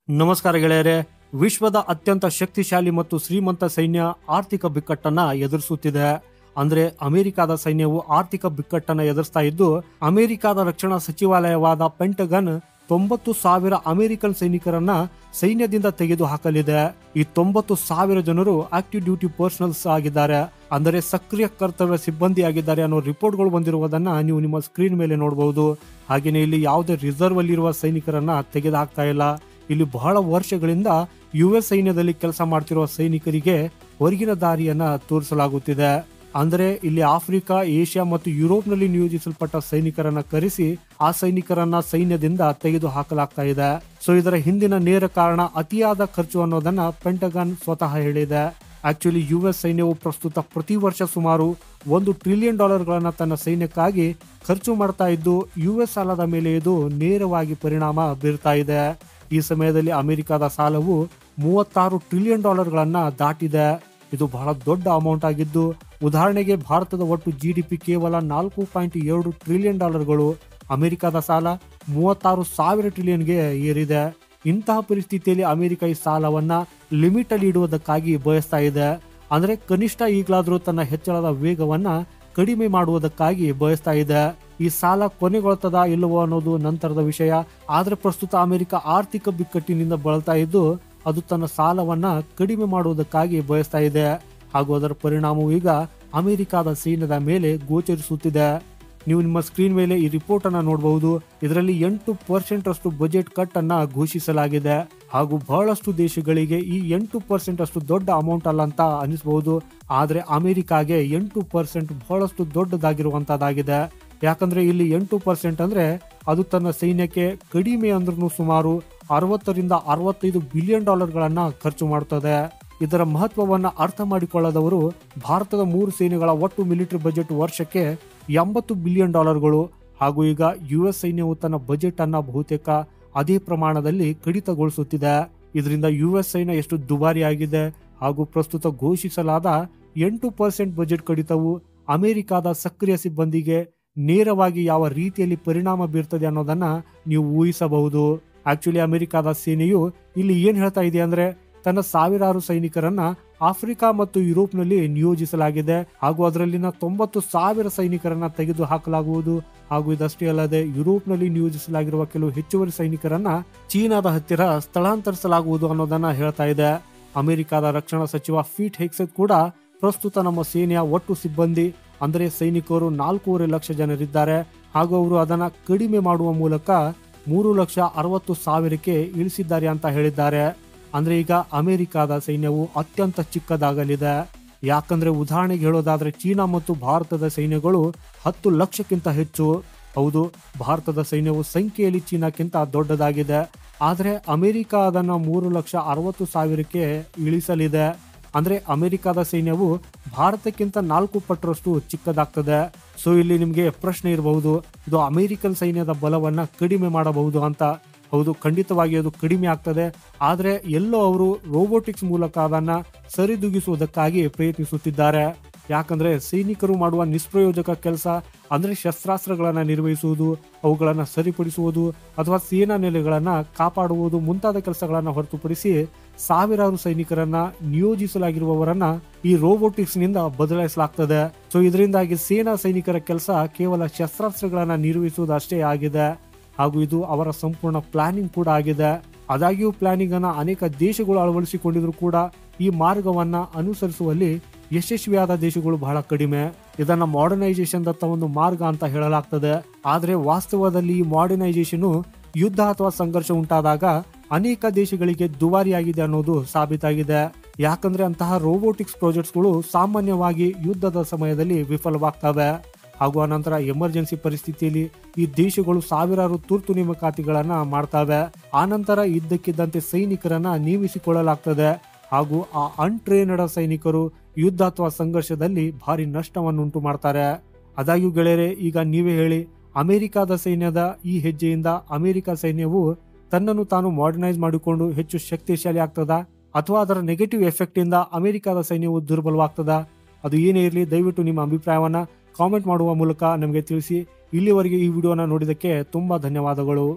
ನಮಸ್ಕಾರ ಗೆಳೆಯರೆ. ವಿಶ್ವದ ಅತ್ಯಂತ ಶಕ್ತಿಶಾಲಿ ಮತ್ತು ಶ್ರೀಮಂತ ಸೈನ್ಯ ಆರ್ಥಿಕ ಬಿಕ್ಕಟ್ಟನ್ನ ಎದುರಿಸುತ್ತಿದೆ. ಅಂದ್ರೆ ಅಮೆರಿಕದ ಸೈನ್ಯವು ಆರ್ಥಿಕ ಬಿಕ್ಕಟ್ಟನ್ನ ಎದುರಿಸ್ತಾ ಇದ್ದು, ಅಮೆರಿಕದ ರಕ್ಷಣಾ ಸಚಿವಾಲಯವಾದ ಪೆಂಟಗನ್ 90,000 ಅಮೆರಿಕನ್ ಸೈನಿಕರನ್ನ ಸೈನ್ಯದಿಂದ ತೆಗೆದು ಹಾಕಲಿದೆ. ಈ 90,000 ಜನರು ಆಕ್ಟಿವ್ ಡ್ಯೂಟಿ ಪರ್ಸನಲ್ಸ್ ಆಗಿದ್ದಾರೆ, ಅಂದರೆ ಸಕ್ರಿಯ ಕರ್ತವ್ಯ ಸಿಬ್ಬಂದಿ ಆಗಿದ್ದಾರೆ ಅನ್ನೋ ರಿಪೋರ್ಟ್ಗಳು ಬಂದಿರುವುದನ್ನ ನೀವು ನಿಮ್ಮ ಸ್ಕ್ರೀನ್ ಮೇಲೆ ನೋಡಬಹುದು. ಹಾಗೇನೆ ಇಲ್ಲಿ ಯಾವುದೇ ರಿಸರ್ವ್ ಅಲ್ಲಿರುವ ಸೈನಿಕರನ್ನ ತೆಗೆದು ಹಾಕ್ತಾ ಇಲ್ಲ. ಇಲ್ಲಿ ಬಹಳ ವರ್ಷಗಳಿಂದ US ಸೈನ್ಯದಲ್ಲಿ ಕೆಲಸ ಮಾಡ್ತಿರುವ ಸೈನಿಕರಿಗೆ ಹೊರಗಿನ ದಾರಿಯನ್ನ ತೋರಿಸಲಾಗುತ್ತಿದೆ. ಅಂದ್ರೆ ಇಲ್ಲಿ ಆಫ್ರಿಕಾ, ಏಷ್ಯಾ ಮತ್ತು ಯುರೋಪ್ನಲ್ಲಿ ನಿಯೋಜಿಸಲ್ಪಟ್ಟ ಸೈನಿಕರನ್ನ ಕರೆಸಿ ಆ ಸೈನಿಕರನ್ನ ಸೈನ್ಯದಿಂದ ತೆಗೆದು ಹಾಕಲಾಗ್ತಾ ಇದೆ. ಸೊ ಇದರ ಹಿಂದಿನ ನೇರ ಕಾರಣ ಅತಿಯಾದ ಖರ್ಚು ಅನ್ನೋದನ್ನ ಪೆಂಟಗನ್ ಸ್ವತಃ ಹೇಳಿದೆ. ಆಕ್ಚುಲಿ US ಸೈನ್ಯವು ಪ್ರಸ್ತುತ ಪ್ರತಿ ವರ್ಷ ಸುಮಾರು $1 ಟ್ರಿಲಿಯನ್ ತನ್ನ ಸೈನ್ಯಕ್ಕಾಗಿ ಖರ್ಚು ಮಾಡ್ತಾ ಇದ್ದು, US ಸಾಲದ ಮೇಲೆ ಇದು ನೇರವಾಗಿ ಪರಿಣಾಮ ಬೀರ್ತಾ ಇದೆ. ಈ ಸಮಯದಲ್ಲಿ ಅಮೆರಿಕದ ಸಾಲವು $36 ಟ್ರಿಲಿಯನ್ ದಾಟಿದೆ. ಇದು ಬಹಳ ದೊಡ್ಡ ಅಮೌಂಟ್ ಆಗಿದ್ದು, ಉದಾಹರಣೆಗೆ ಭಾರತದ ಒಟ್ಟು GDP ಕೇವಲ $4.2 ಟ್ರಿಲಿಯನ್. ಅಮೆರಿಕದ ಸಾಲ 36,000 ಟ್ರಿಲಿಯನ್ಗೆ ಏರಿದೆ. ಇಂತಹ ಪರಿಸ್ಥಿತಿಯಲ್ಲಿ ಅಮೆರಿಕ ಈ ಸಾಲವನ್ನ ಲಿಮಿಟ್ ಅಲ್ಲಿ ಇಡುವುದಕ್ಕಾಗಿ ಬಯಸ್ತಾ ಇದೆ. ಅಂದ್ರೆ ಕನಿಷ್ಠ ಈಗಲಾದ್ರೂ ತನ್ನ ಹೆಚ್ಚಳದ ವೇಗವನ್ನ ಕಡಿಮೆ ಮಾಡುವುದಕ್ಕಾಗಿ ಬಯಸ್ತಾ ಇದೆ. ಈ ಸಾಲ ಕೊನೆಗೊಳ್ತದ ಇಲ್ಲವೋ ಅನ್ನೋದು ನಂತರದ ವಿಷಯ. ಆದ್ರೆ ಪ್ರಸ್ತುತ ಅಮೆರಿಕ ಆರ್ಥಿಕ ಬಿಕ್ಕಟ್ಟಿನಿಂದ ಬಳಲ್ತಾ ಇದ್ದು, ಅದು ತನ್ನ ಸಾಲವನ್ನ ಕಡಿಮೆ ಮಾಡುವುದಕ್ಕಾಗಿ ಬಯಸ್ತಾ ಇದೆ. ಹಾಗೂ ಅದರ ಪರಿಣಾಮವು ಈಗ ಅಮೆರಿಕದ ಸೈನ್ಯದ ಮೇಲೆ ಗೋಚರಿಸುತ್ತಿದೆ. ನೀವು ನಿಮ್ಮ ಸ್ಕ್ರೀನ್ ಮೇಲೆ ಈ ರಿಪೋರ್ಟ್ ಅನ್ನ ನೋಡಬಹುದು. ಇದರಲ್ಲಿ 8% ಅಷ್ಟು ಬಜೆಟ್ ಕಟ್ ಅನ್ನ ಘೋಷಿಸಲಾಗಿದೆ. ಹಾಗೂ ಬಹಳಷ್ಟು ದೇಶಗಳಿಗೆ ಈ 8% ಅಷ್ಟು ದೊಡ್ಡ ಅಮೌಂಟ್ ಅಲ್ಲ ಅಂತ ಅನಿಸಬಹುದು. ಆದ್ರೆ ಅಮೆರಿಕಾಗೆ 8% ಬಹಳಷ್ಟು ದೊಡ್ಡದಾಗಿರುವಂತದ್ದಾಗಿದೆ. ಯಾಕಂದ್ರೆ ಇಲ್ಲಿ 8% ಅಂದ್ರೆ ಅದು ತನ್ನ ಸೈನ್ಯಕ್ಕೆ ಕಡಿಮೆ ಅಂದ್ರೂ ಸುಮಾರು $60 ರಿಂದ $65 ಬಿಲಿಯನ್ ಖರ್ಚು ಮಾಡುತ್ತದೆ. ಇದರ ಮಹತ್ವವನ್ನ ಅರ್ಥ ಮಾಡಿಕೊಳ್ಳದವರು ಭಾರತದ 3 ಸೇನೆಗಳ ಒಟ್ಟು ಮಿಲಿಟರಿ ಬಜೆಟ್ ವರ್ಷಕ್ಕೆ $80 ಬಿಲಿಯನ್. ಹಾಗೂ ಈಗ US ಸೈನ್ಯವು ತನ್ನ ಬಜೆಟ್ ಅನ್ನ ಬಹುತೇಕ ಅದೇ ಪ್ರಮಾಣದಲ್ಲಿ ಕಡಿತಗೊಳಿಸುತ್ತಿದೆ. ಇದರಿಂದ US ಸೈನ್ಯ ಎಷ್ಟು ದುಬಾರಿ ಆಗಿದೆ. ಹಾಗೂ ಪ್ರಸ್ತುತ ಘೋಷಿಸಲಾದ 8% ಬಜೆಟ್ ಕಡಿತವು ಅಮೆರಿಕದ ಸಕ್ರಿಯ ಸಿಬ್ಬಂದಿಗೆ ನೇರವಾಗಿ ಯಾವ ರೀತಿಯಲ್ಲಿ ಪರಿಣಾಮ ಬೀರ್ತದೆ ಅನ್ನೋದನ್ನ ನೀವು ಊಹಿಸಬಹುದು. ಆಕ್ಚುಲಿ ಅಮೆರಿಕದ ಸೇನೆಯು ಇಲ್ಲಿ ಏನ್ ಹೇಳ್ತಾ ಇದೆ ಅಂದ್ರೆ, ತನ್ನ ಸಾವಿರಾರು ಸೈನಿಕರನ್ನ ಆಫ್ರಿಕಾ ಮತ್ತು ಯುರೋಪ್ನಲ್ಲಿ ನಿಯೋಜಿಸಲಾಗಿದೆ. ಹಾಗೂ ಅದರಲ್ಲಿನ 90,000 ಸೈನಿಕರನ್ನ ತೆಗೆದು ಹಾಕಲಾಗುವುದು. ಹಾಗೂ ಇದಷ್ಟೇ ಅಲ್ಲದೆ ಯುರೋಪ್ನಲ್ಲಿ ನಿಯೋಜಿಸಲಾಗಿರುವ ಕೆಲವು ಹೆಚ್ಚುವರಿ ಸೈನಿಕರನ್ನ ಚೀನಾದ ಹತ್ತಿರ ಸ್ಥಳಾಂತರಿಸಲಾಗುವುದು ಅನ್ನೋದನ್ನ ಹೇಳ್ತಾ ಇದೆ. ಅಮೆರಿಕದ ರಕ್ಷಣಾ ಸಚಿವ ಪೀಟ್ ಹೆಗ್ಸೆತ್ ಕೂಡ ಪ್ರಸ್ತುತ ನಮ್ಮ ಸೇನೆಯ ಒಟ್ಟು ಸಿಬ್ಬಂದಿ ಅಂದರೆ ಸೈನಿಕರು 4.5 ಲಕ್ಷ ಜನರಿದ್ದಾರೆ. ಹಾಗೂ ಅವರು ಅದನ್ನ ಕಡಿಮೆ ಮಾಡುವ ಮೂಲಕ 3,60,000ಕ್ಕೆ ಇಳಿಸಿದ್ದಾರೆ ಅಂತ ಹೇಳಿದ್ದಾರೆ. ಅಂದ್ರೆ ಈಗ ಅಮೆರಿಕದ ಸೈನ್ಯವು ಅತ್ಯಂತ ಚಿಕ್ಕದಾಗಲಿದೆ. ಯಾಕಂದ್ರೆ ಉದಾಹರಣೆಗೆ ಹೇಳೋದಾದ್ರೆ ಚೀನಾ ಮತ್ತು ಭಾರತದ ಸೈನ್ಯಗಳು 10 ಲಕ್ಷಕ್ಕಿಂತ ಹೆಚ್ಚು. ಹೌದು, ಭಾರತದ ಸೈನ್ಯವು ಸಂಖ್ಯೆಯಲ್ಲಿ ಚೀನಾಕ್ಕಿಂತ ದೊಡ್ಡದಾಗಿದೆ. ಆದ್ರೆ ಅಮೆರಿಕ ಅದನ್ನ 3,60,000ಕ್ಕೆ ಇಳಿಸಲಿದೆ. ಅಂದ್ರೆ ಅಮೆರಿಕದ ಸೈನ್ಯವು ಭಾರತಕ್ಕಿಂತ 4 ಪಟ್ಟರಷ್ಟು ಚಿಕ್ಕದಾಗ್ತದೆ. ಸೊ ಇಲ್ಲಿ ನಿಮ್ಗೆ ಪ್ರಶ್ನೆ ಇರಬಹುದು, ಇದು ಅಮೆರಿಕನ್ ಸೈನ್ಯದ ಬಲವನ್ನ ಕಡಿಮೆ ಮಾಡಬಹುದು ಅಂತ. ಹೌದು, ಖಂಡಿತವಾಗಿ ಅದು ಕಡಿಮೆ ಆಗ್ತದೆ. ಆದ್ರೆ ಎಲ್ಲೋ ಅವರು ರೋಬೋಟಿಕ್ಸ್ ಮೂಲಕ ಅದನ್ನ ಸರಿದೂಗಿಸುವುದಕ್ಕಾಗಿ ಪ್ರಯತ್ನಿಸುತ್ತಿದ್ದಾರೆ. ಯಾಕಂದ್ರೆ ಸೈನಿಕರು ಮಾಡುವ ನಿಷ್ಪ್ರಯೋಜಕ ಕೆಲಸ ಅಂದ್ರೆ ಶಸ್ತ್ರಾಸ್ತ್ರಗಳನ್ನ ನಿರ್ವಹಿಸುವುದು, ಅವುಗಳನ್ನ ಸರಿಪಡಿಸುವುದು ಅಥವಾ ಸೇನಾ ನೆಲೆಗಳನ್ನ ಕಾಪಾಡುವುದು ಮುಂತಾದ ಕೆಲಸಗಳನ್ನ ಹೊರತುಪಡಿಸಿ ಸಾವಿರಾರು ಸೈನಿಕರನ್ನ ನಿಯೋಜಿಸಲಾಗಿರುವವರನ್ನ ಈ ರೋಬೋಟಿಕ್ಸ್ ನಿಂದ ಬದಲಾಯಿಸಲಾಗ್ತದೆ. ಸೊ ಇದರಿಂದಾಗಿ ಸೇನಾ ಸೈನಿಕರ ಕೆಲಸ ಕೇವಲ ಶಸ್ತ್ರಾಸ್ತ್ರಗಳನ್ನ ನಿರ್ವಹಿಸುವುದು ಅಷ್ಟೇ ಆಗಿದೆ. ಹಾಗೂ ಇದು ಅವರ ಸಂಪೂರ್ಣ ಪ್ಲಾನಿಂಗ್ ಕೂಡ ಆಗಿದೆ. ಆದಾಗ್ಯೂ ಪ್ಲಾನಿಂಗ್ ಅನ್ನ ಅನೇಕ ದೇಶಗಳು ಅಳವಡಿಸಿಕೊಂಡಿದ್ರು ಕೂಡ ಈ ಮಾರ್ಗವನ್ನ ಅನುಸರಿಸುವಲ್ಲಿ ಯಶಸ್ವಿಯಾದ ದೇಶಗಳು ಬಹಳ ಕಡಿಮೆ. ಇದನ್ನ ಮಾಡರ್ನೈಸೇಷನ್ ದತ್ತ ಒಂದು ಮಾರ್ಗ ಅಂತ ಹೇಳಲಾಗ್ತದೆ. ಆದ್ರೆ ವಾಸ್ತವದಲ್ಲಿ ಈ ಮಾಡರ್ನೈಸೇಷನ್ ಯುದ್ಧ ಅಥವಾ ಸಂಘರ್ಷ ಉಂಟಾದಾಗ ಅನೇಕ ದೇಶಗಳಿಗೆ ದುಬಾರಿಯಾಗಿದೆ ಅನ್ನೋದು ಸಾಬೀತಾಗಿದೆ. ಯಾಕಂದ್ರೆ ಅಂತಹ ರೋಬೋಟಿಕ್ಸ್ ಪ್ರಾಜೆಕ್ಟ್ಸ್ಗಳು ಸಾಮಾನ್ಯವಾಗಿ ಯುದ್ಧದ ಸಮಯದಲ್ಲಿ ವಿಫಲವಾಗ್ತವೆ. ಹಾಗೂ ಅನಂತರ ಎಮರ್ಜೆನ್ಸಿ ಪರಿಸ್ಥಿತಿಯಲ್ಲಿ ಈ ದೇಶಗಳು ಸಾವಿರಾರು ತುರ್ತು ನೇಮಕಾತಿಗಳನ್ನ ಮಾಡ್ತವೆ. ಆನಂತರ ಇದ್ದಕ್ಕಿದ್ದಂತೆ ಸೈನಿಕರನ್ನ ನೇಮಿಸಿಕೊಳ್ಳಲಾಗ್ತದೆ. ಹಾಗೂ ಆ ಅನ್ಟ್ರೇನ್ಡ್ ಸೈನಿಕರು ಯುದ್ಧ ಅಥವಾ ಸಂಘರ್ಷದಲ್ಲಿ ಭಾರಿ ನಷ್ಟವನ್ನುಂಟು ಮಾಡ್ತಾರೆ. ಆದಾಗ್ಯೂ ಗೆಳೆಯರೆ, ಈಗ ನೀವೇ ಹೇಳಿ, ಅಮೆರಿಕದ ಸೈನ್ಯದ ಈ ಹೆಜ್ಜೆಯಿಂದ ಅಮೆರಿಕ ಸೈನ್ಯವು ತನ್ನನ್ನು ತಾನು ಮಾಡರ್ನೈಸ್ ಮಾಡಿಕೊಂಡು ಹೆಚ್ಚು ಶಕ್ತಿಶಾಲಿ ಆಗ್ತದ, ಅಥವಾ ಅದರ ನೆಗೆಟಿವ್ ಎಫೆಕ್ಟ್ ಇಂದ ಅಮೆರಿಕದ ಸೈನ್ಯವು ದುರ್ಬಲವಾಗ್ತದ? ಅದು ಏನೇ ಇರಲಿ, ದಯವಿಟ್ಟು ನಿಮ್ಮ ಅಭಿಪ್ರಾಯವನ್ನ ಕಾಮೆಂಟ್ ಮಾಡುವ ಮೂಲಕ ನಮಗೆ ತಿಳಿಸಿ. ಇಲ್ಲಿವರೆಗೆ ಈ ವಿಡಿಯೋನ ನೋಡಿದ್ದಕ್ಕೆ ತುಂಬಾ ಧನ್ಯವಾದಗಳು.